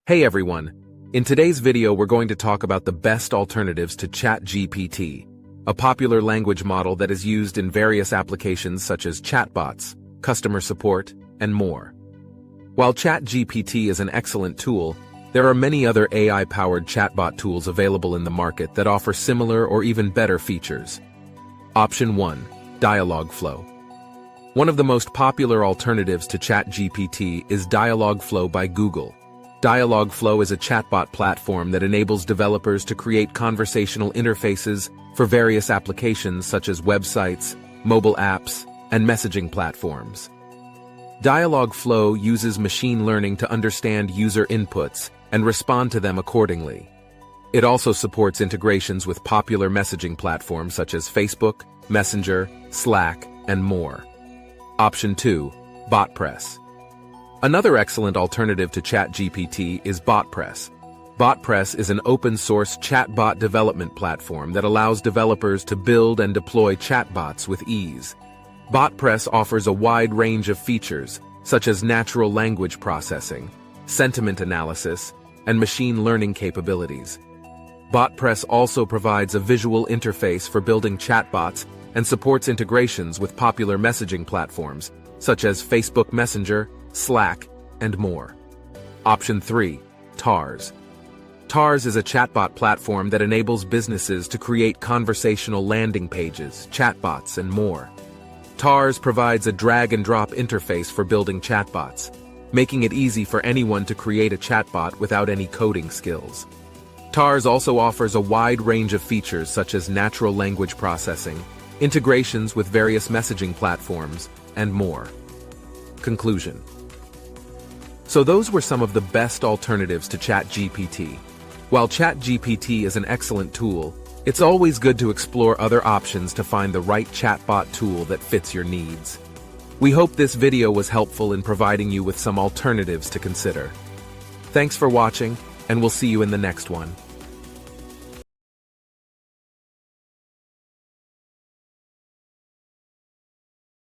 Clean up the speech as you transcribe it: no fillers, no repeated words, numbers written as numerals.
Hey everyone! In today's video we're going to talk about the best alternatives to ChatGPT, a popular language model that is used in various applications such as chatbots, customer support, and more. While ChatGPT is an excellent tool, there are many other AI-powered chatbot tools available in the market that offer similar or even better features. Option 1. Dialogflow. One of the most popular alternatives to ChatGPT is Dialogflow by Google. Dialogflow is a chatbot platform that enables developers to create conversational interfaces for various applications such as websites, mobile apps, and messaging platforms. Dialogflow uses machine learning to understand user inputs and respond to them accordingly. It also supports integrations with popular messaging platforms such as Facebook, Messenger, Slack, and more. Option 2. Botpress. Another excellent alternative to ChatGPT is Botpress. Botpress is an open-source chatbot development platform that allows developers to build and deploy chatbots with ease. Botpress offers a wide range of features, such as natural language processing, sentiment analysis, and machine learning capabilities. Botpress also provides a visual interface for building chatbots and supports integrations with popular messaging platforms, such as Facebook Messenger, Slack, and more. Option 3. Tars. Tars is a chatbot platform that enables businesses to create conversational landing pages, chatbots, and more. Tars provides a drag-and-drop interface for building chatbots, making it easy for anyone to create a chatbot without any coding skills. Tars also offers a wide range of features such as natural language processing, integrations with various messaging platforms, and more. Conclusion. So those were some of the best alternatives to ChatGPT. While ChatGPT is an excellent tool, it's always good to explore other options to find the right chatbot tool that fits your needs. We hope this video was helpful in providing you with some alternatives to consider. Thanks for watching, and we'll see you in the next one.